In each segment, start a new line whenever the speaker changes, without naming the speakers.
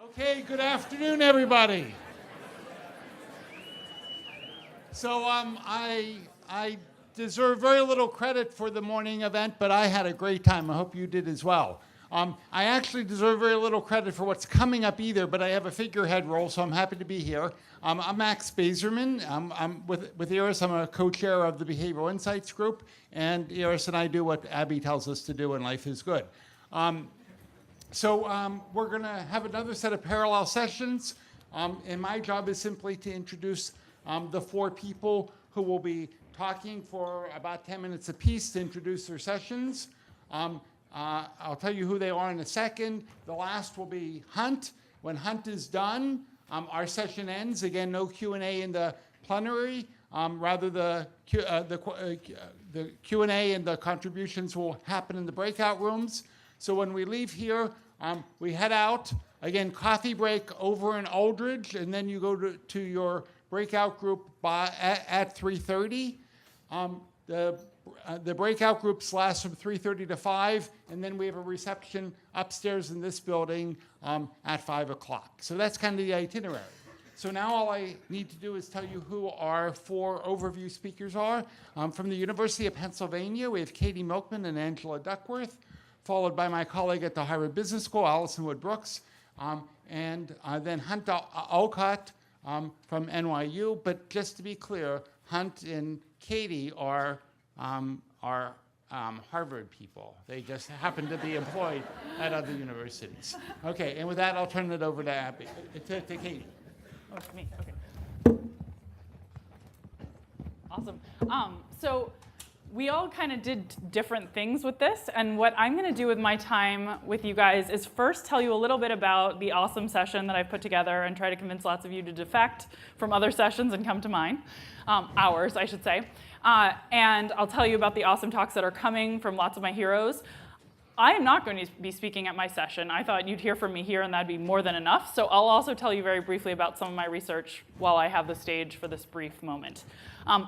Okay, good afternoon, everybody. So I deserve very little credit for the morning event, but I had a great time. I hope you did as well. I actually deserve very little credit for what's coming up either, but I have a figurehead role, so I'm happy to be here. I'm Max Bazerman. I'm with Iris. I'm a co-chair of the Behavioral Insights Group, and Iris and I do what Abby tells us to do, and life is good. So we're going to have another set of parallel sessions, and my job is simply to introduce the four people who will be talking for about 10 minutes apiece to introduce their sessions. I'll tell you who they are in a second. The last will be Hunt. When Hunt is done, our session ends. Again, no Q&A in the plenary. Rather, the Q&A and the contributions will happen in the breakout rooms. So when we leave here, we head out. Again, coffee break over in Aldridge, and then you go to your breakout group at 3:30. The breakout groups last from 3:30 to 5, and then we have a reception upstairs in this building at 5 o'clock. So that's kind of the itinerary. So now all I need to do is tell you who our four overview speakers are. From the University of Pennsylvania, we have Katie Milkman and Angela Duckworth, followed by my colleague at the Harvard Business School, Alison Wood-Brooks, and then Hunt Olcott from NYU. But just to be clear, Hunt and Katie are Harvard people. They just happen to be employed at other universities. Okay, and with that, I'll turn it over to Abby, to Katie.
Oh, it's me. Okay. Awesome. So we all kind of did different things with this, and what I'm going to do with my time with you guys is first tell you a little bit about the awesome session that I've put together and try to convince lots of you to defect from other sessions and come to mine, ours, I should say. And I'll tell you about the awesome talks that are coming from lots of my heroes. I am not going to be speaking at my session. I thought you'd hear from me here, and that'd be more than enough. So I'll also tell you very briefly about some of my research while I have the stage for this brief moment.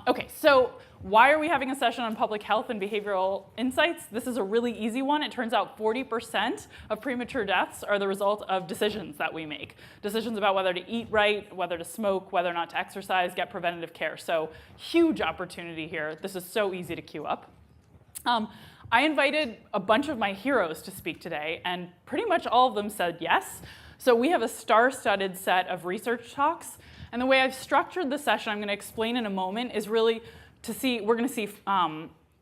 Okay, so why are we having a session on public health and behavioral insights? This is a really easy one. It turns out 40% of premature deaths are the result of decisions that we make. Decisions about whether to eat right, whether to smoke, whether or not to exercise, get preventative care. So huge opportunity here. This is so easy to queue up. I invited a bunch of my heroes to speak today, and pretty much all of them said yes. So we have a star-studded set of research talks. And the way I've structured the session, I'm going to explain in a moment, is really to see, we're going to see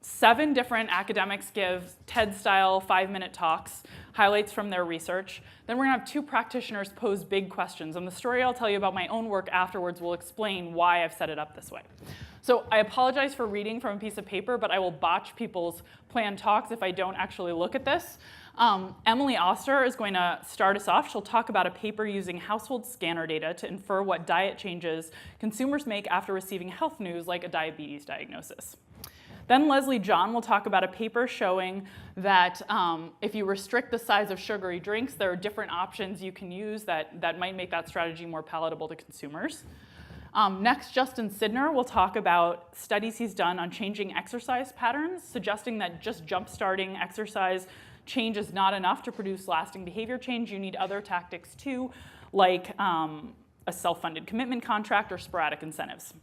7 different academics give TED-style 5-minute talks, highlights from their research. Then we're going to have 2 practitioners pose big questions. And the story I'll tell you about my own work afterwards will explain why I've set it up this way. So I apologize for reading from a piece of paper, but I will botch people's planned talks if I don't actually look at this. Emily Oster is going to start us off. She'll talk about a paper using household scanner data to infer what diet changes consumers make after receiving health news like a diabetes diagnosis. Then Leslie John will talk about a paper showing that if you restrict the size of sugary drinks, there are different options you can use that might make that strategy more palatable to consumers. Next, Justin Sidner will talk about studies he's done on changing exercise patterns, suggesting that just jump-starting exercise change is not enough to produce lasting behavior change. You need other tactics too, like a self-funded commitment contract or sporadic incentives.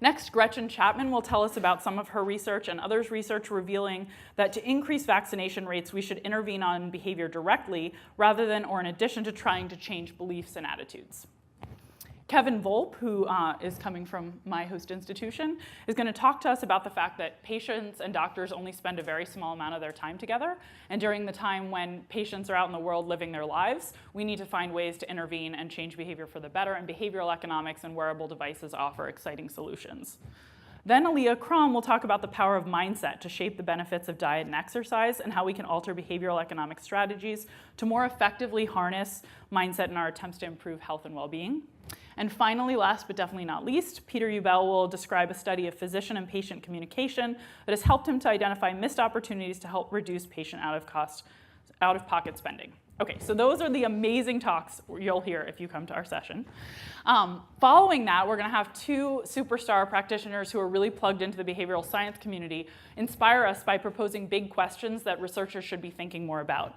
Next, Gretchen Chapman will tell us about some of her research and others' research revealing that to increase vaccination rates, we should intervene on behavior directly rather than or in addition to trying to change beliefs and attitudes. Kevin Volpe, who is coming from my host institution, is going to talk to us about the fact that patients and doctors only spend a very small amount of their time together. And during the time when patients are out in the world living their lives, we need to find ways to intervene and change behavior for the better. And behavioral economics and wearable devices offer exciting solutions. Then Aaliyah Crom will talk about the power of mindset to shape the benefits of diet and exercise and how we can alter behavioral economic strategies to more effectively harness mindset in our attempts to improve health and well-being. And finally, last but definitely not least, Peter Ubel will describe a study of physician and patient communication that has helped him to identify missed opportunities to help reduce patient out-of-pocket spending. Okay, so those are the amazing talks you'll hear if you come to our session. Following that, we're going to have two superstar practitioners who are really plugged into the behavioral science community inspire us by proposing big questions that researchers should be thinking more about.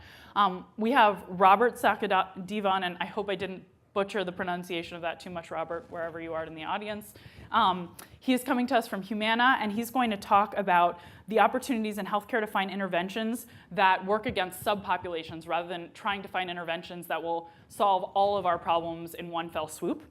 We have Robert Sakadivan, and I hope I didn't butcher the pronunciation of that too much, Robert, wherever you are in the audience. He is coming to us from Humana, and he's going to talk about the opportunities in healthcare to find interventions that work against subpopulations rather than trying to find interventions that will solve all of our problems in one fell swoop.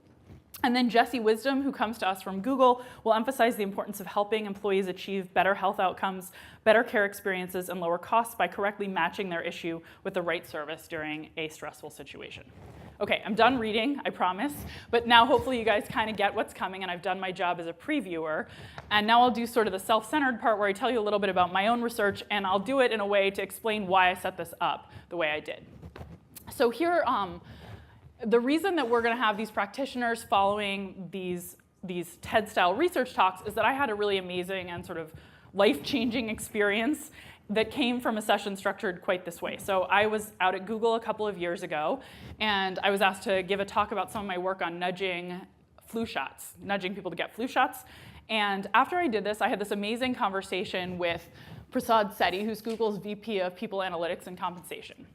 And then Jesse Wisdom, who comes to us from Google, will emphasize the importance of helping employees achieve better health outcomes, better care experiences, and lower costs by correctly matching their issue with the right service during a stressful situation. Okay, I'm done reading, I promise, but now hopefully you guys kind of get what's coming, and I've done my job as a previewer. And now I'll do sort of the self-centered part where I tell you a little bit about my own research, and I'll do it in a way to explain why I set this up the way I did. So here, the reason that we're going to have these practitioners following these TED-style research talks is that I had a really amazing and sort of life-changing experience that came from a session structured quite this way. So I was out at Google a couple of years ago, and I was asked to give a talk about some of my work on nudging flu shots, nudging people to get flu shots. And after I did this, I had this amazing conversation with Prasad Sethi, who's Google's VP of People Analytics and Compensation.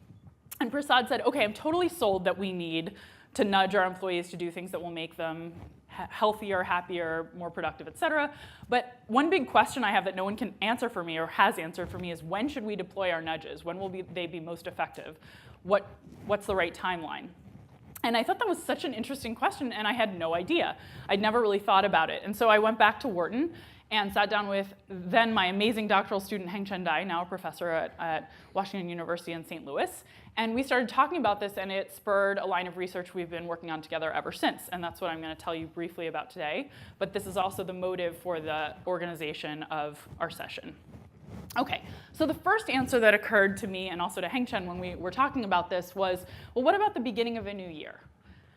And Prasad said, okay, I'm totally sold that we need to nudge our employees to do things that will make them healthier, happier, more productive, et cetera. But one big question I have that no one can answer for me or has answered for me is when should we deploy our nudges? When will they be most effective? What's the right timeline? And I thought that was such an interesting question, and I had no idea. I'd never really thought about it. And so I went back to Wharton and sat down with then my amazing doctoral student, Heng-Chen Dai, now a professor at Washington University in St. Louis. And we started talking about this, and it spurred a line of research we've been working on together ever since. And that's what I'm going to tell you briefly about today. But this is also the motive for the organization of our session. Okay, so the first answer that occurred to me and also to Heng-Chen when we were talking about this was, well, what about the beginning of a new year?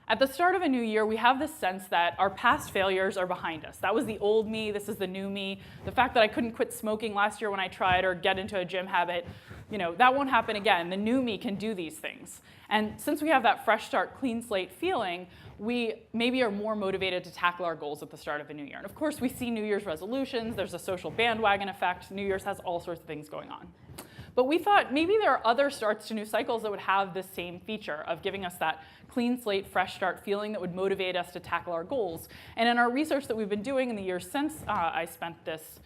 At the start of a new year, we have this sense that our past failures are behind us. That was the old me, this is the new me. The fact that I couldn't quit smoking last year when I tried or get into a gym habit, that won't happen again. The new me can do these things. And since we have that fresh start, clean slate feeling, we maybe are more motivated to tackle our goals at the start of a new year. And of course, we see New Year's resolutions. There's a social bandwagon effect. New Year's has all sorts of things going on. But we thought maybe there are other starts to new cycles that would have this same feature of giving us that clean slate, fresh start feeling that would motivate us to tackle our goals. And in our research that we've been doing in the years since I spent this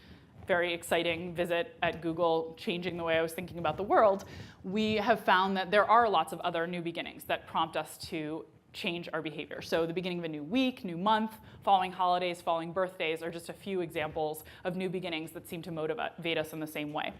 very exciting visit at Google, changing the way I was thinking about the world, we have found that there are lots of other new beginnings that prompt us to change our behavior. So the beginning of a new week, new month, following holidays, following birthdays are just a few examples of new beginnings that seem to motivate us in the same way.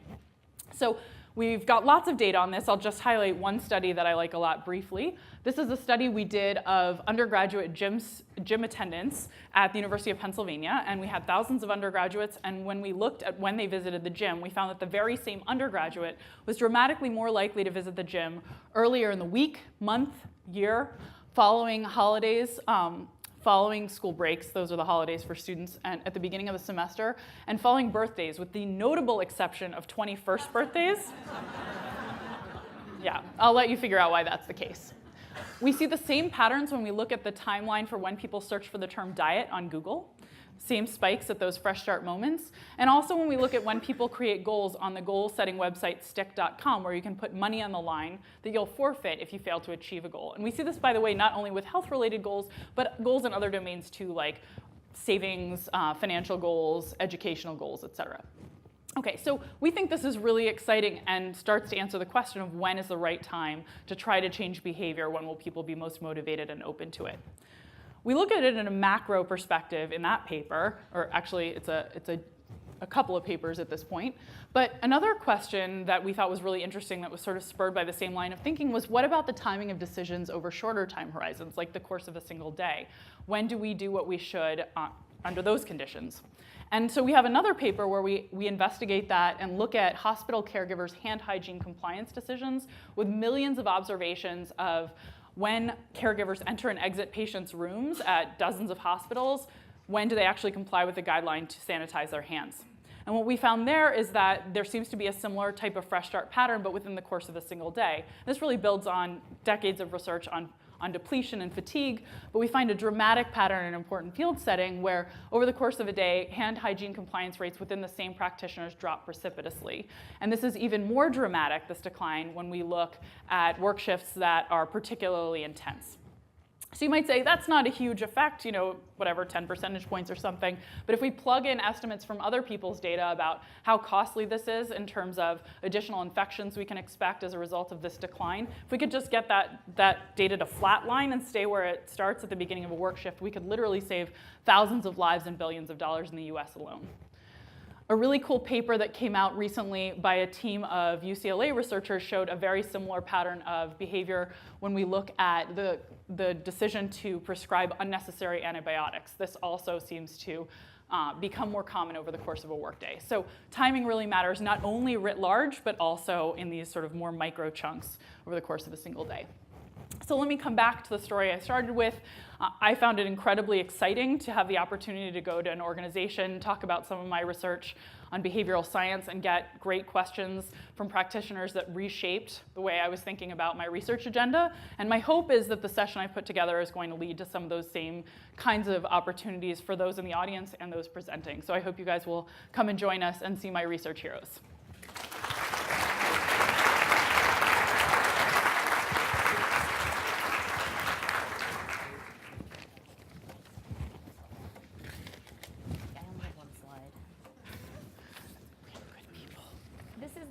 So we've got lots of data on this. I'll just highlight one study that I like a lot briefly. This is a study we did of undergraduate gym attendance at the University of Pennsylvania, and we had thousands of undergraduates, and when we looked at when they visited the gym, we found that the very same undergraduate was dramatically more likely to visit the gym earlier in the week, month, year, following holidays, following school breaks, those are the holidays for students, and at the beginning of the semester, and following birthdays, with the notable exception of 21st birthdays. Yeah, I'll let you figure out why that's the case. We see the same patterns when we look at the timeline for when people search for the term diet on Google. Same spikes at those fresh start moments. And also when we look at when people create goals on the goal-setting website stick.com, where you can put money on the line that you'll forfeit if you fail to achieve a goal. And we see this, by the way, not only with health-related goals, but goals in other domains too, like savings, financial goals, educational goals, et cetera. Okay, so we think this is really exciting and starts to answer the question of when is the right time to try to change behavior, when will people be most motivated and open to it. We look at it in a macro perspective in that paper, or actually it's a couple of papers at this point. But another question that we thought was really interesting that was sort of spurred by the same line of thinking was, what about the timing of decisions over shorter time horizons, like the course of a single day? When do we do what we should under those conditions? And so we have another paper where we investigate that and look at hospital caregivers' hand hygiene compliance decisions with millions of observations of when caregivers enter and exit patients' rooms at dozens of hospitals, when do they actually comply with the guideline to sanitize their hands? And what we found there is that there seems to be a similar type of fresh start pattern, but within the course of a single day. This really builds on decades of research on depletion and fatigue, but we find a dramatic pattern in an important field setting where over the course of a day, hand hygiene compliance rates within the same practitioners drop precipitously. And this is even more dramatic, this decline, when we look at work shifts that are particularly intense. So you might say, that's not a huge effect, whatever, 10 percentage points or something. But if we plug in estimates from other people's data about how costly this is in terms of additional infections we can expect as a result of this decline, if we could just get that data to flatline and stay where it starts at the beginning of a work shift, we could literally save thousands of lives and billions of dollars in the US alone. A really cool paper that came out recently by a team of UCLA researchers showed a very similar pattern of behavior when we look at the decision to prescribe unnecessary antibiotics. This also seems to become more common over the course of a workday. So timing really matters, not only writ large, but also in these sort of more micro chunks over the course of a single day. So let me come back to the story I started with. I found it incredibly exciting to have the opportunity to go to an organization, talk about some of my research on behavioral science, and get great questions from practitioners that reshaped the way I was thinking about my research agenda. And my hope is that the session I put together is going to lead to some of those same kinds of opportunities for those in the audience and those presenting. So I hope you guys will come and join us and see my research heroes.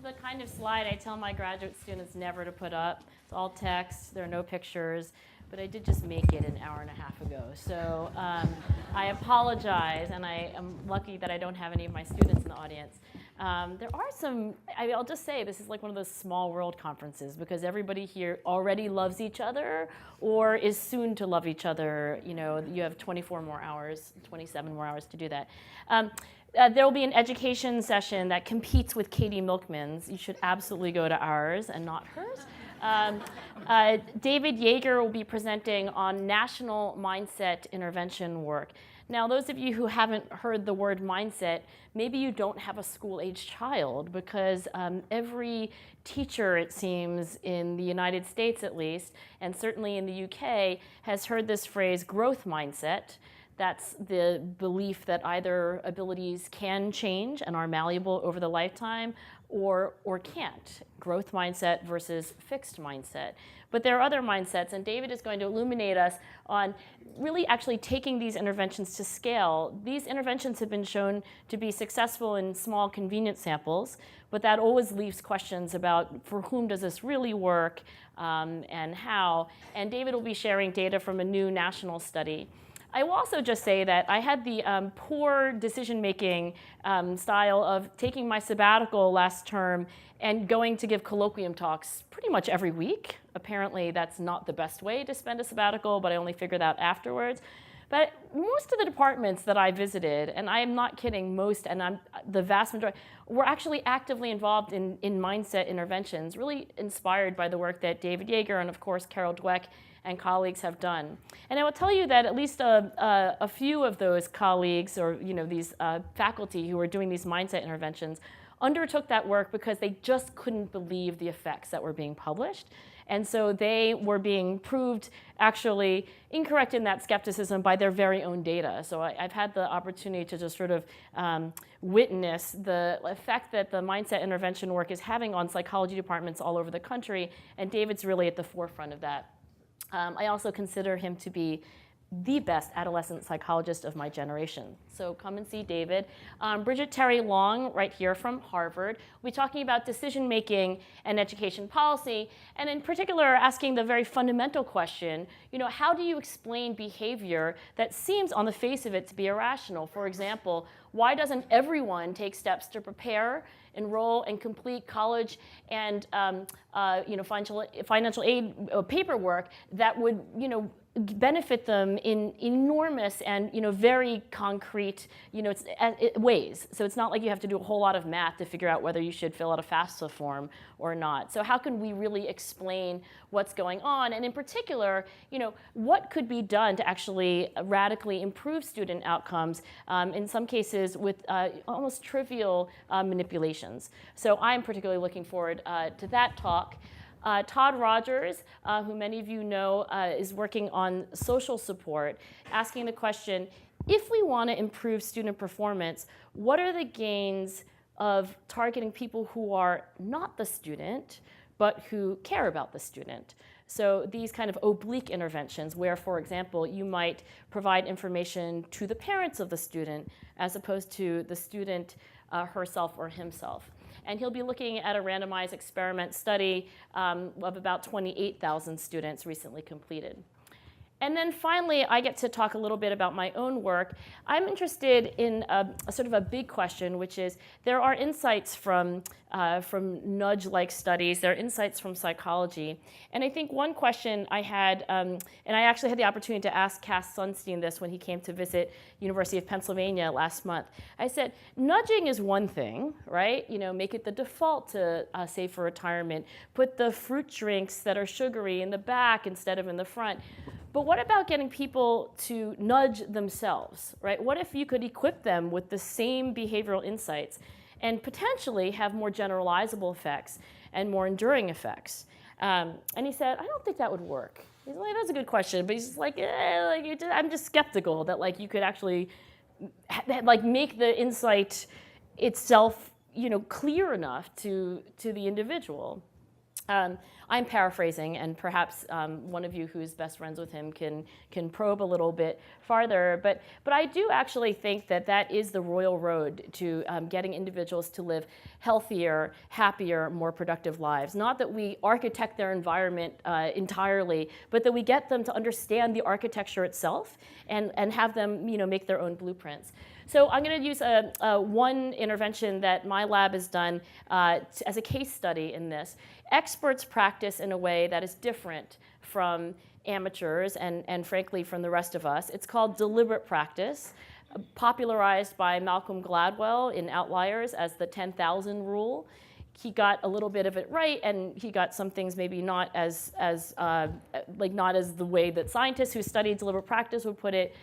The kind of slide I tell my graduate students never to put up. It's all text, there are no pictures, but I did just make it an hour and a half ago. So I apologize, and I am lucky that I don't have any of my students in the audience. There are some, I'll just say, this is like one of those small world conferences because everybody here already loves each other or is soon to love each other. You have 24 more hours, 27 more hours to do that. There will be an education session that competes with Katie Milkman's. You should absolutely go to ours and not hers. David Yeager will be presenting on national mindset intervention work. Now, those of you who haven't heard the word mindset, maybe you don't have a school-age child because every teacher, it seems, in the United States at least, and certainly in the UK, has heard this phrase, growth mindset. That's the belief that either abilities can change and are malleable over the lifetime or can't. Growth mindset versus fixed mindset. But there are other mindsets, and David is going to illuminate us on really actually taking these interventions to scale. These interventions have been shown to be successful in small, convenient samples, but that always leaves questions about for whom does this really work and how. And David will be sharing data from a new national study. I will also just say that I had the poor decision-making style of taking my sabbatical last term and going to give colloquium talks pretty much every week. Apparently, that's not the best way to spend a sabbatical, but I only figured out afterwards. But most of the departments that I visited, and I am not kidding, the vast majority, were actually actively involved in mindset interventions, really inspired by the work that David Yeager and, of course, Carol Dweck and colleagues have done. And I will tell you that at least a few of those colleagues or these faculty who were doing these mindset interventions undertook that work because they just couldn't believe the effects that were being published. And so they were being proved actually incorrect in that skepticism by their very own data. So I've had the opportunity to just sort of witness the effect that the mindset intervention work is having on psychology departments all over the country, and David's really at the forefront of that. I also consider him to be the best adolescent psychologist of my generation. So come and see David. Bridget Terry Long, right here from Harvard, will be talking about decision-making and education policy, and in particular asking the very fundamental question, how do you explain behavior that seems on the face of it to be irrational? For example, why doesn't everyone take steps to prepare, enroll, and complete college and financial aid paperwork that would benefit them in enormous and very concrete ways. So it's not like you have to do a whole lot of math to figure out whether you should fill out a FAFSA form or not. So how can we really explain what's going on, and in particular, what could be done to actually radically improve student outcomes, in some cases with almost trivial manipulations. So I'm particularly looking forward to that talk. Todd Rogers, who many of you know, is working on social support, asking the question, if we want to improve student performance, what are the gains of targeting people who are not the student, but who care about the student? So these kind of oblique interventions where, for example, you might provide information to the parents of the student as opposed to the student herself or himself. And he'll be looking at a randomized experiment study of about 28,000 students recently completed. And then finally, I get to talk a little bit about my own work. I'm interested in a sort of a big question, which is there are insights from nudge-like studies, there are insights from psychology. And I think one question I had, and I actually had the opportunity to ask Cass Sunstein this when he came to visit University of Pennsylvania last month. I said, nudging is one thing, right? Make it the default to save for retirement. Put the fruit drinks that are sugary in the back instead of in the front. But what about getting people to nudge themselves, right? What if you could equip them with the same behavioral insights and potentially have more generalizable effects and more enduring effects? And he said, I don't think that would work. He's like, that's a good question, but he's just like, I'm just skeptical that you could actually make the insight itself, clear enough to the individual. I'm paraphrasing, and perhaps one of you who's best friends with him can probe a little bit farther. But I do actually think that is the royal road to getting individuals to live healthier, happier, more productive lives. Not that we architect their environment entirely, but that we get them to understand the architecture itself and have them make their own blueprints. So I'm going to use one intervention that my lab has done as a case study in this. Experts practice in a way that is different from amateurs and frankly from the rest of us. It's called deliberate practice, popularized by Malcolm Gladwell in Outliers as the 10,000 rule. He got a little bit of it right, and he got some things maybe not as not as the way that scientists who studied deliberate practice would put it.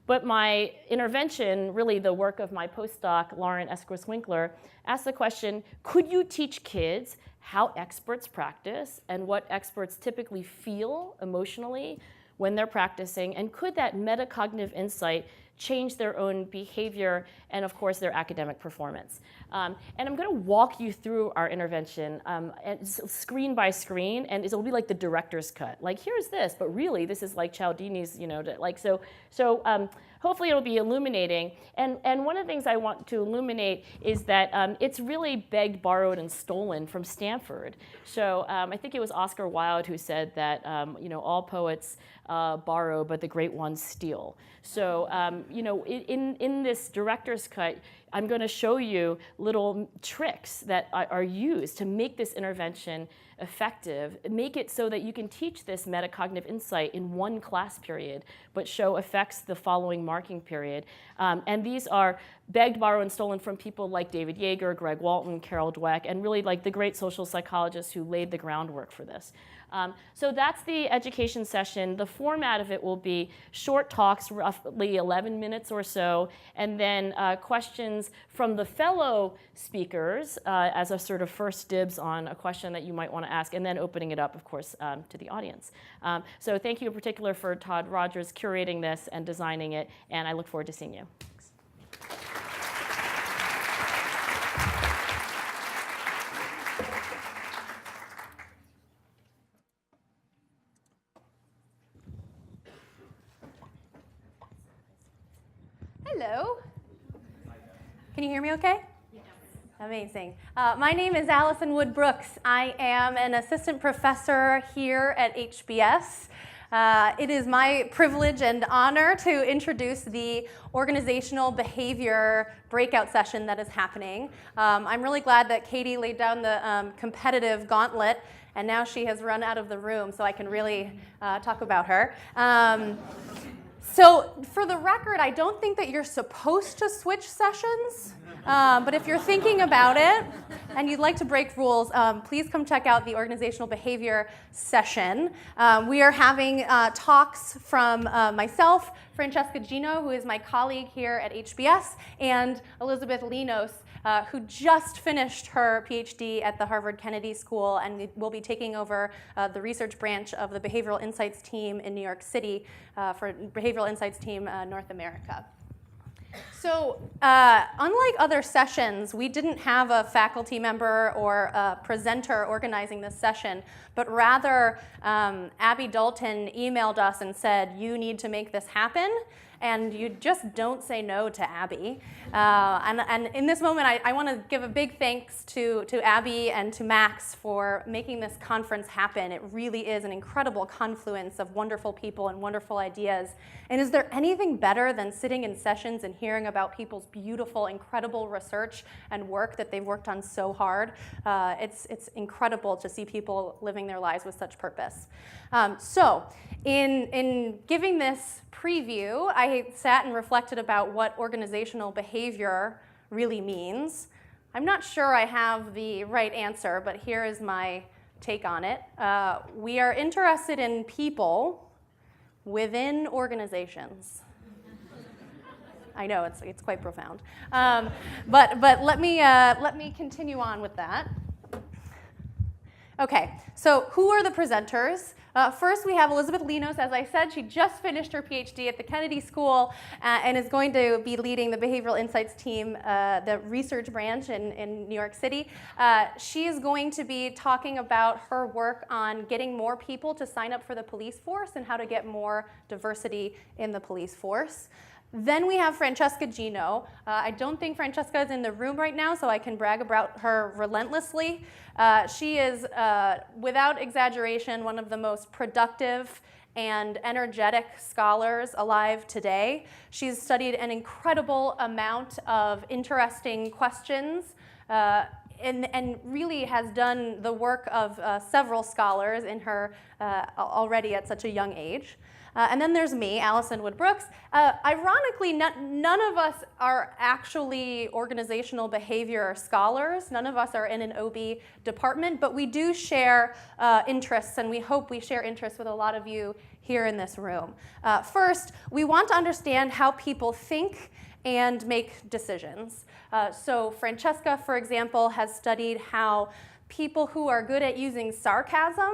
But my intervention, really the work of my postdoc, Lauren Esquis-Winkler, asked the question, could you teach kids how experts practice and what experts typically feel emotionally when they're practicing? And could that metacognitive insight change their own behavior and, of course, their academic performance? And I'm going to walk you through our intervention screen by screen, and it'll be like the director's cut. Like, here's this, but really, this is like Cialdini's, so hopefully it'll be illuminating. And one of the things I want to illuminate is that it's really begged, borrowed, and stolen from Stanford. So I think it was Oscar Wilde who said that, all poets borrow, but the great ones steal. So, in this director's cut, I'm going to show you little tricks that are used to make this intervention effective, make it so that you can teach this metacognitive insight in one class period, but show effects the following marking period. And these are begged, borrowed, and stolen from people like David Yeager, Greg Walton, Carol Dweck, and really like the great social psychologists who laid the groundwork for this. So that's the education session. The format of it will be short talks, roughly 11 minutes or so, and then questions from the fellow speakers as a sort of first dibs on a question that you might want to ask, and then opening it up, of course, to the audience. So thank you in particular for Todd Rogers curating this and designing it, and I look forward to seeing you.
Hello. Can you hear me okay? Yes. Amazing. My name is Alison Wood Brooks. I am an assistant professor here at HBS. It is my privilege and honor to introduce the organizational behavior breakout session that is happening. I'm really glad that Katie laid down the competitive gauntlet, and now she has run out of the room, so I can really talk about her. So for the record, I don't think that you're supposed to switch sessions, but if you're thinking about it and you'd like to break rules, please come check out the organizational behavior session. We are having talks from myself, Francesca Gino, who is my colleague here at HBS, and Elizabeth Linos, who just finished her PhD at the Harvard Kennedy School and will be taking over the research branch of the Behavioral Insights team in New York City for Behavioral Insights team North America. So unlike other sessions, we didn't have a faculty member or a presenter organizing this session, but rather Abby Dalton emailed us and said, you need to make this happen. And you just don't say no to Abby. And in this moment, I want to give a big thanks to Abby and to Max for making this conference happen. It really is an incredible confluence of wonderful people and wonderful ideas. And is there anything better than sitting in sessions and hearing about people's beautiful, incredible research and work that they've worked on so hard? It's incredible to see people living their lives with such purpose. So in giving this preview, I sat and reflected about what organizational behavior really means. I'm not sure I have the right answer, but here is my take on it. We are interested in people within organizations. I know, it's quite profound. But let me continue on with that. Okay, so who are the presenters? First, we have Elizabeth Linos. As I said, she just finished her PhD at the Kennedy School and is going to be leading the Behavioral Insights team, the research branch in New York City. She is going to be talking about her work on getting more people to sign up for the police force and how to get more diversity in the police force. Then we have Francesca Gino. I don't think Francesca is in the room right now, so I can brag about her relentlessly. She is, without exaggeration, one of the most productive and energetic scholars alive today. She's studied an incredible amount of interesting questions and really has done the work of several scholars in her already at such a young age. And then there's me, Alison Wood-Brooks. Ironically, none of us are actually organizational behavior scholars. None of us are in an OB department, but we do share interests, and we hope we share interests with a lot of you here in this room. First, we want to understand how people think and make decisions. So Francesca, for example, has studied how people who are good at using sarcasm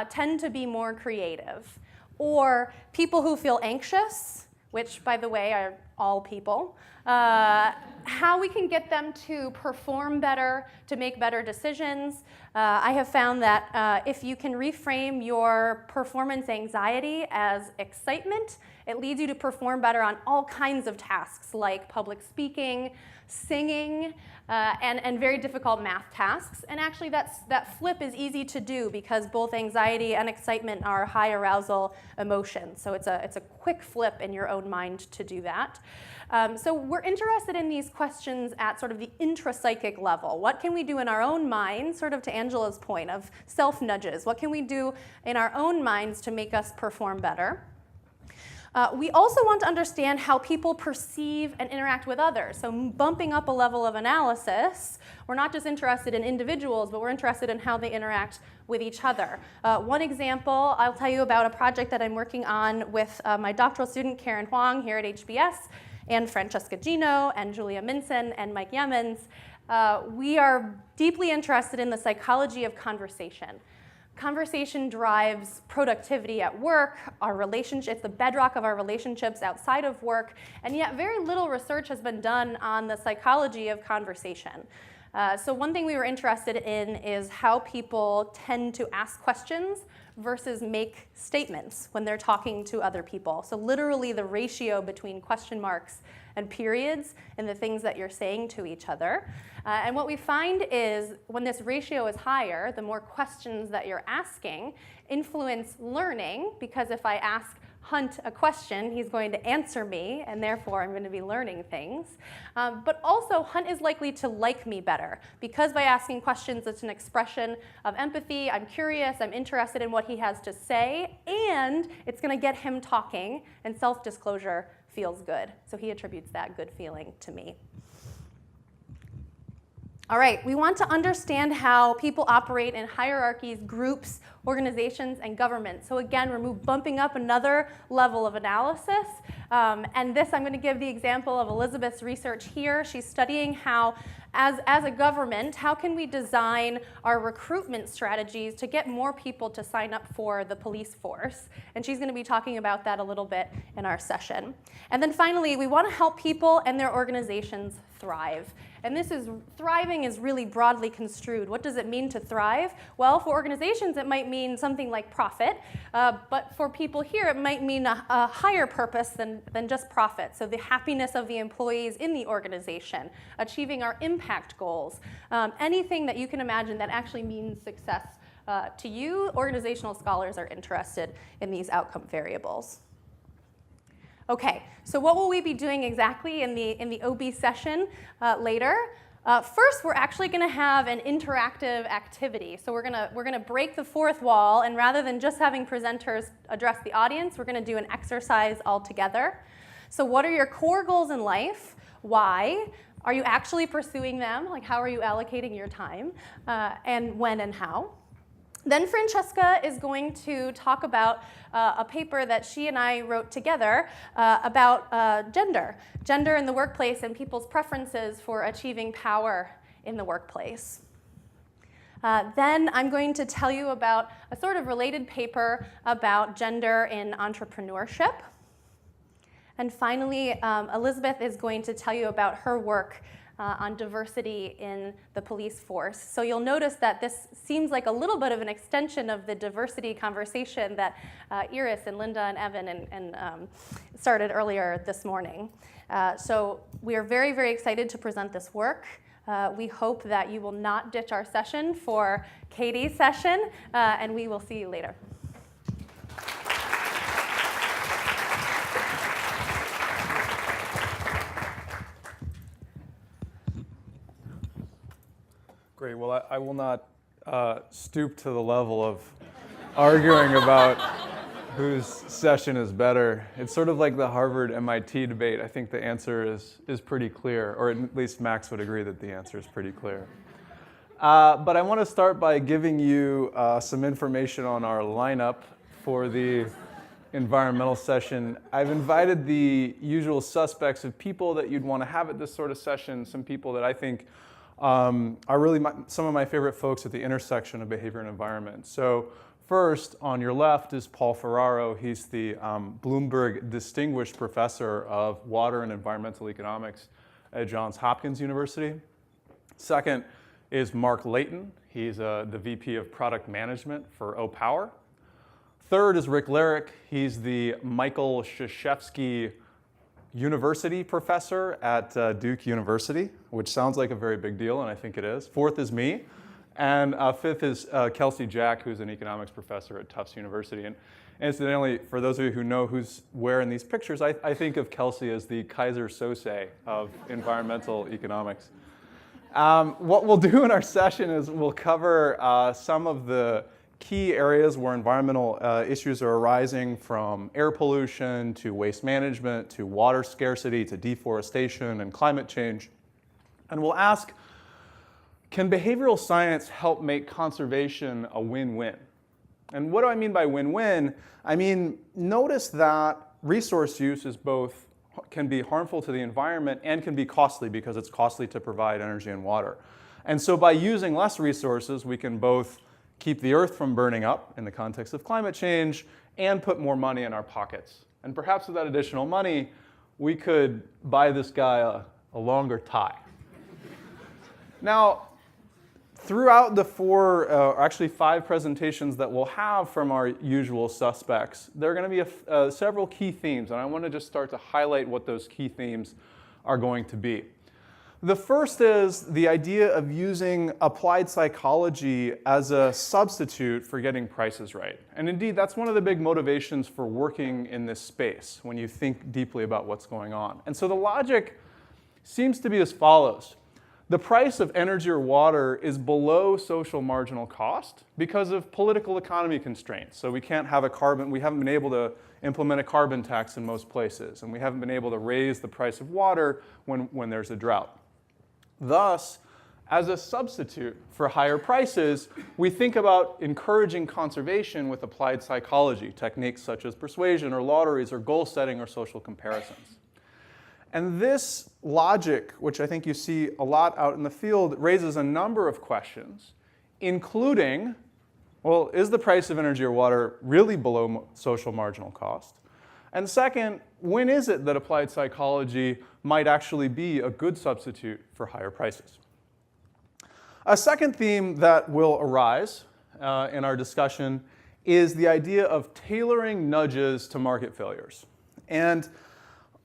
tend to be more creative. Or people who feel anxious, which, by the way, are all people, how we can get them to perform better, to make better decisions. I have found that if you can reframe your performance anxiety as excitement, it leads you to perform better on all kinds of tasks like public speaking, singing, and very difficult math tasks. And actually that flip is easy to do because both anxiety and excitement are high arousal emotions. So it's a quick flip in your own mind to do that. So we're interested in these questions at sort of the intrapsychic level. What can we do in our own minds, sort of to Angela's point of self-nudges? What can we do in our own minds to make us perform better? We also want to understand how people perceive and interact with others. So bumping up a level of analysis, we're not just interested in individuals, but we're interested in how they interact with each other. One example, I'll tell you about a project that I'm working on with my doctoral student, Karen Huang, here at HBS, and Francesca Gino, and Julia Minson, and Mike Yemens. We are deeply interested in the psychology of conversation. Conversation drives productivity at work, our relationships, the bedrock of our relationships outside of work, and yet very little research has been done on the psychology of conversation. So one thing we were interested in is how people tend to ask questions versus make statements when they're talking to other people. So literally the ratio between question marks and periods in the things that you're saying to each other. And what we find is when this ratio is higher, the more questions that you're asking influence learning, because if I ask Hunt a question, he's going to answer me, and therefore I'm going to be learning things. But also, Hunt is likely to like me better, because by asking questions, it's an expression of empathy. I'm curious, I'm interested in what he has to say, and it's going to get him talking, and self-disclosure feels good. So he attributes that good feeling to me. All right, we want to understand how people operate in hierarchies, groups, organizations, and governments. So again, we're bumping up another level of analysis. And this, I'm going to give the example of Elizabeth's research here. She's studying how, as a government, how can we design our recruitment strategies to get more people to sign up for the police force. And she's going to be talking about that a little bit in our session. And then finally, we want to help people and their organizations thrive. And thriving is really broadly construed. What does it mean to thrive? Well, for organizations, it might mean something like profit. But for people here, it might mean a higher purpose than just profit. So the happiness of the employees in the organization, achieving our impact goals, anything that you can imagine that actually means success to you. Organizational scholars are interested in these outcome variables. Okay, so what will we be doing exactly in the OB session later? First, we're actually going to have an interactive activity. So we're gonna break the fourth wall, and rather than just having presenters address the audience, we're going to do an exercise all together. So what are your core goals in life? Why? Are you actually pursuing them? Like, how are you allocating your time? And when and how? Then Francesca is going to talk about a paper that she and I wrote together about gender in the workplace and people's preferences for achieving power in the workplace. Then I'm going to tell you about a sort of related paper about gender in entrepreneurship. And finally, Elizabeth is going to tell you about her work on diversity in the police force. So you'll notice that this seems like a little bit of an extension of the diversity conversation that Iris and Linda and Evan started earlier this morning. So we are very, very excited to present this work. We hope that you will not ditch our session for Katie's session, and we will see you later.
Great. Well, I will not stoop to the level of arguing about whose session is better. It's sort of like the Harvard-MIT debate. I think the answer is pretty clear, or at least Max would agree that the answer is pretty clear. But I want to start by giving you some information on our lineup for the environmental session. I've invited the usual suspects of people that you'd want to have at this sort of session, some people that I think are really some of my favorite folks at the intersection of behavior and environment. So first, on your left is Paul Ferraro. He's the Bloomberg Distinguished Professor of Water and Environmental Economics at Johns Hopkins University. Second is Mark Layton. He's the VP of Product Management for OPower. Third is Rick Larrick. He's the Michael Krzyzewski University professor at Duke University, which sounds like a very big deal, and I think it is. Fourth is me. And fifth is Kelsey Jack, who's an economics professor at Tufts University. And incidentally, for those of you who know who's where in these pictures, I think of Kelsey as the Kaiser Sose of environmental economics. What we'll do in our session is we'll cover some of the key areas where environmental issues are arising, from air pollution to waste management to water scarcity to deforestation and climate change. And we'll ask, can behavioral science help make conservation a win-win? And what do I mean by win-win? I mean, notice that resource use can be harmful to the environment and can be costly because it's costly to provide energy and water. And so by using less resources, we can both keep the earth from burning up in the context of climate change and put more money in our pockets. And perhaps with that additional money, we could buy this guy a longer tie. Now, throughout the actually 5 presentations that we'll have from our usual suspects, there are going to be several key themes, and I want to just start to highlight what those key themes are going to be. The first is the idea of using applied psychology as a substitute for getting prices right. And indeed, that's one of the big motivations for working in this space when you think deeply about what's going on. And so the logic seems to be as follows. The price of energy or water is below social marginal cost because of political economy constraints. So we haven't been able to implement a carbon tax in most places, and we haven't been able to raise the price of water when there's a drought. Thus, as a substitute for higher prices, we think about encouraging conservation with applied psychology, techniques such as persuasion or lotteries or goal setting or social comparisons. And this logic, which I think you see a lot out in the field, raises a number of questions, including, well, is the price of energy or water really below social marginal cost? And second, when is it that applied psychology might actually be a good substitute for higher prices? A second theme that will arise in our discussion is the idea of tailoring nudges to market failures. And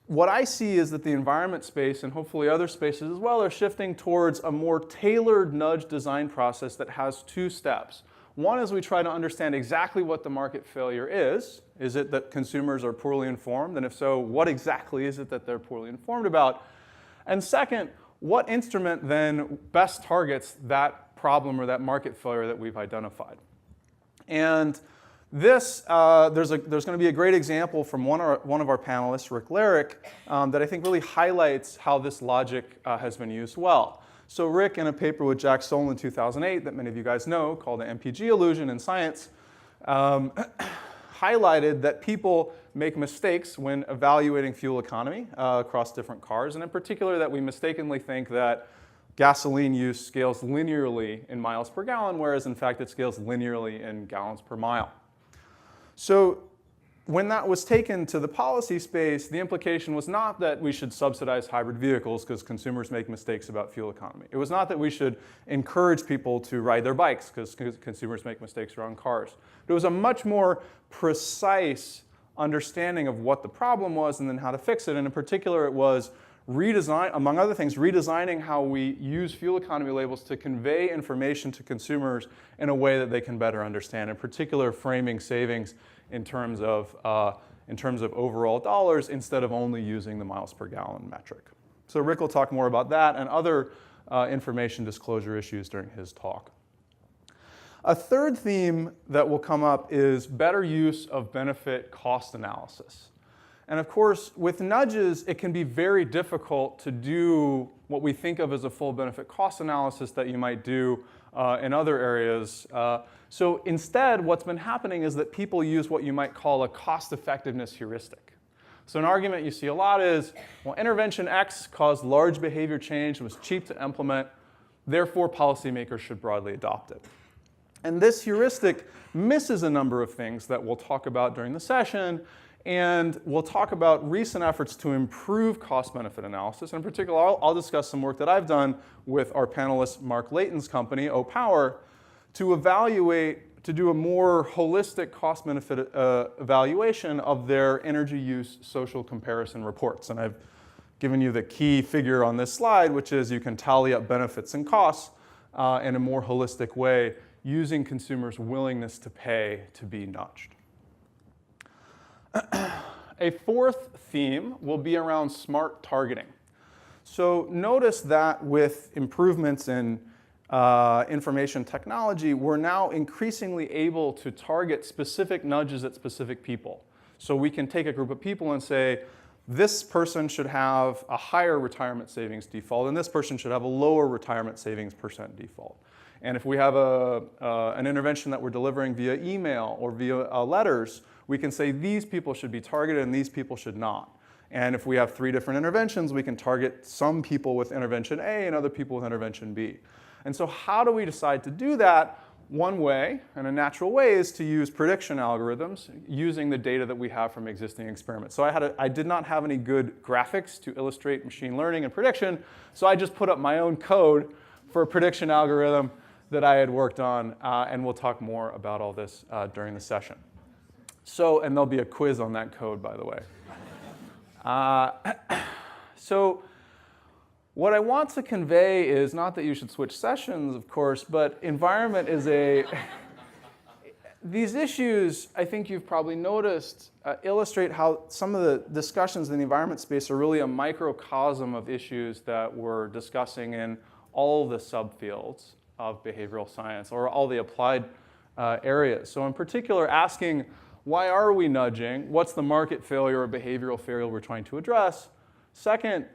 what I see is that the environment space, and hopefully other spaces as well, are shifting towards a more tailored nudge design process that has 2 steps. One is we try to understand exactly what the market failure is. Is it that consumers are poorly informed? And if so, what exactly is it that they're poorly informed about? And second, what instrument then best targets that problem or that market failure that we've identified? And this, there's going to be a great example from one of our panelists, Rick Larrick, that I think really highlights how this logic has been used well. So Rick, in a paper with Jack Stoll in 2008 that many of you guys know, called the MPG illusion in science, highlighted that people make mistakes when evaluating fuel economy across different cars, and in particular that we mistakenly think that gasoline use scales linearly in miles per gallon, whereas in fact it scales linearly in gallons per mile. So when that was taken to the policy space, the implication was not that we should subsidize hybrid vehicles because consumers make mistakes about fuel economy. It was not that we should encourage people to ride their bikes because consumers make mistakes around cars. But it was a much more precise understanding of what the problem was and then how to fix it. And in particular, it was among other things, redesigning how we use fuel economy labels to convey information to consumers in a way that they can better understand. In particular, framing savings in terms of overall dollars instead of only using the miles per gallon metric. So Rick will talk more about that and other information disclosure issues during his talk. A third theme that will come up is better use of benefit cost analysis. And of course, with nudges, it can be very difficult to do what we think of as a full benefit cost analysis that you might do in other areas. So instead, what's been happening is that people use what you might call a cost effectiveness heuristic. So an argument you see a lot is, well, intervention X caused large behavior change, was cheap to implement, therefore policymakers should broadly adopt it. And this heuristic misses a number of things that we'll talk about during the session. And we'll talk about recent efforts to improve cost-benefit analysis. In particular, I'll discuss some work that I've done with our panelist Mark Layton's company, O-Power, to do a more holistic cost-benefit evaluation of their energy use social comparison reports. And I've given you the key figure on this slide, which is you can tally up benefits and costs in a more holistic way using consumers' willingness to pay to be nudged. A fourth theme will be around smart targeting. So notice that with improvements in information technology, we're now increasingly able to target specific nudges at specific people. So we can take a group of people and say, this person should have a higher retirement savings default, and this person should have a lower retirement savings percent default. And if we have an intervention that we're delivering via email or via letters, we can say these people should be targeted and these people should not. And if we have 3 different interventions, we can target some people with intervention A and other people with intervention B. And so how do we decide to do that? One way, and a natural way, is to use prediction algorithms using the data that we have from existing experiments. So I did not have any good graphics to illustrate machine learning and prediction, so I just put up my own code for a prediction algorithm that I had worked on, and we'll talk more about all this during the session. So, and there'll be a quiz on that code, by the way. So what I want to convey is not that you should switch sessions, of course, but environment is these issues, I think you've probably noticed, illustrate how some of the discussions in the environment space are really a microcosm of issues that we're discussing in all the subfields of behavioral science, or all the applied areas. So in particular, asking, why are we nudging? What's the market failure or behavioral failure we're trying to address? Second,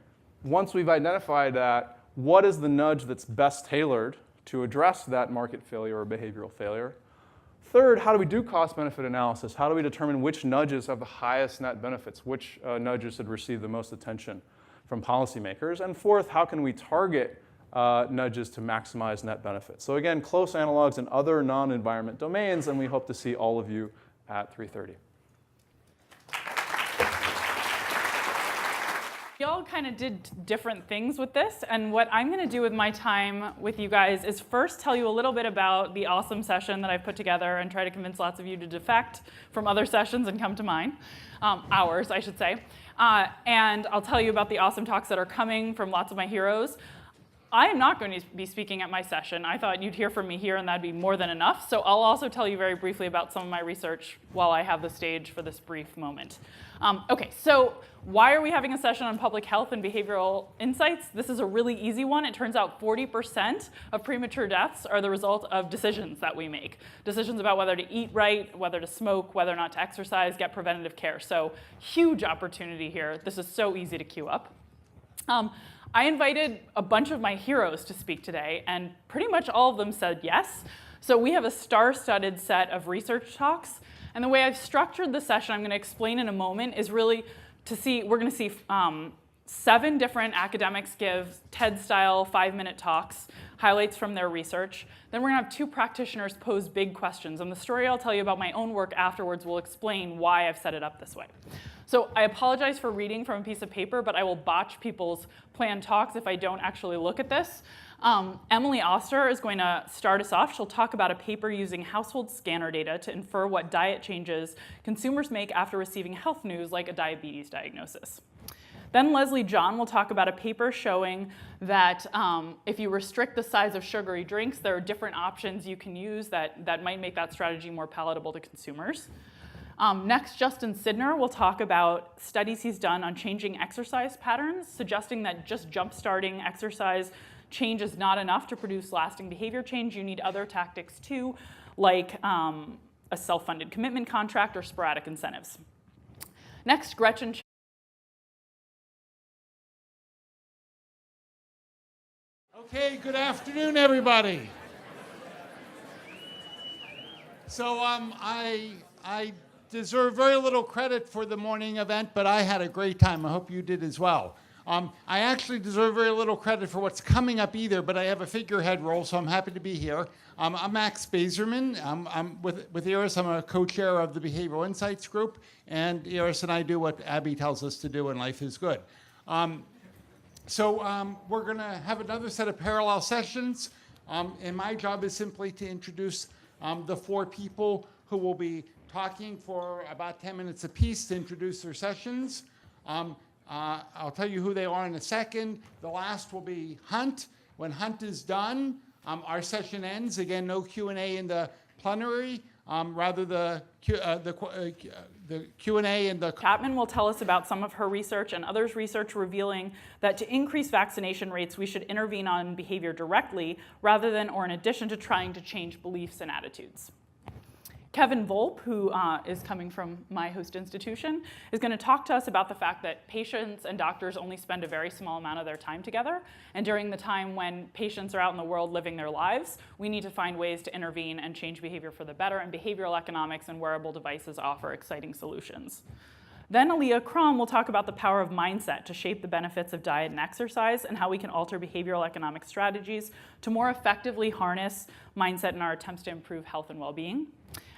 once we've identified that, what is the nudge that's best tailored to address that market failure or behavioral failure? Third, how do we do cost-benefit analysis? How do we determine which nudges have the highest net benefits? Which nudges should receive the most attention from policymakers? And fourth, how can we target nudges to maximize net benefits? So again, close analogs in other non-environment domains, and we hope to see all of you at 3:30.
We all kind of did different things with this, and what I'm going to do with my time with you guys is first tell you a little bit about the awesome session that I've put together and try to convince lots of you to defect from other sessions and come to mine, ours, I should say. And I'll tell you about the awesome talks that are coming from lots of my heroes. I am not going to be speaking at my session. I thought you'd hear from me here and that'd be more than enough. So I'll also tell you very briefly about some of my research while I have the stage for this brief moment. Okay, so why are we having a session on public health and behavioral insights? This is a really easy one. It turns out 40% of premature deaths are the result of decisions that we make. Decisions about whether to eat right, whether to smoke, whether or not to exercise, get preventative care. So huge opportunity here. This is so easy to queue up. I invited a bunch of my heroes to speak today, and pretty much all of them said yes. So we have a star-studded set of research talks, and the way I've structured the session I'm going to explain in a moment is really to see, we're going to see 7 different academics give TED-style 5-minute talks, highlights from their research. Then we're going to have 2 practitioners pose big questions, and the story I'll tell you about my own work afterwards will explain why I've set it up this way. So I apologize for reading from a piece of paper, but I will botch people's planned talks if I don't actually look at this. Emily Oster is going to start us off. She'll talk about a paper using household scanner data to infer what diet changes consumers make after receiving health news like a diabetes diagnosis. Then Leslie John will talk about a paper showing that if you restrict the size of sugary drinks, there are different options you can use that might make that strategy more palatable to consumers. Next, Justin Sidner will talk about studies he's done on changing exercise patterns, suggesting that just jump-starting exercise change is not enough to produce lasting behavior change. You need other tactics too, like a self-funded commitment contract or sporadic incentives. Next, Gretchen.
Okay, good afternoon, everybody. So I deserve very little credit for the morning event, but I had a great time. I hope you did as well. I actually deserve very little credit for what's coming up either, but I have a figurehead role, so I'm happy to be here. I'm Max Bazerman. I'm with Iris. I'm a co-chair of the Behavioral Insights Group, and Iris and I do what Abby tells us to do, and life is good. So we're going to have another set of parallel sessions, and my job is simply to introduce the 4 people who will be talking for about 10 minutes apiece to introduce their sessions. I'll tell you who they are in a second. The last will be Hunt. When Hunt is done, our session ends. Again, no Q&A in the plenary. Rather, the Q&A in the...
Chapman will tell us about some of her research and others' research revealing that to increase vaccination rates, we should intervene on behavior directly rather than or in addition to trying to change beliefs and attitudes. Kevin Volpe, who is coming from my host institution, is going to talk to us about the fact that patients and doctors only spend a very small amount of their time together. And during the time when patients are out in the world living their lives, we need to find ways to intervene and change behavior for the better. And behavioral economics and wearable devices offer exciting solutions. Then Aaliyah Crom will talk about the power of mindset to shape the benefits of diet and exercise and how we can alter behavioral economic strategies to more effectively harness mindset in our attempts to improve health and well-being.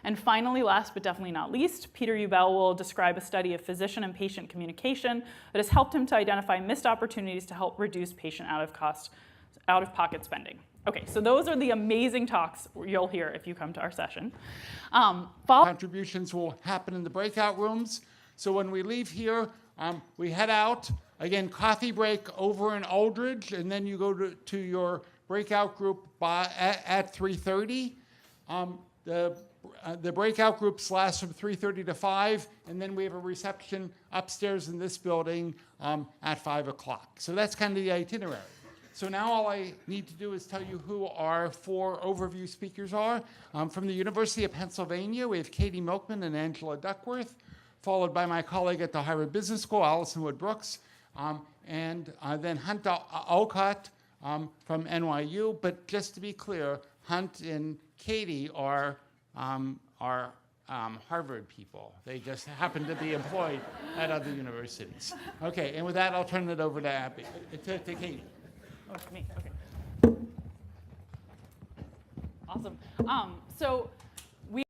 And finally, last but definitely not least, Peter Ubel will describe a study of physician and patient communication that has helped him to identify missed opportunities to help reduce patient out-of-pocket spending. Okay, so those are the amazing talks you'll hear if you come to our session.
Contributions will happen in the breakout rooms. So when we leave here, we head out. Again, coffee break over in Aldridge, and then you go to your breakout group at 3:30. The breakout groups last from 3:30 to 5, and then we have a reception upstairs in this building at 5 o'clock. So that's kind of the itinerary. So now all I need to do is tell you who our 4 overview speakers are. From the University of Pennsylvania, we have Katie Milkman and Angela Duckworth, followed by my colleague at the Harvard Business School, Alison Wood-Brooks, and then Hunt Olcott from NYU. But just to be clear, Hunt and Katie are Harvard people. They just happen to be employed at other universities. Okay, and with that, I'll turn it over to Abby, to Katie.
Oh, it's me. Okay. Awesome. So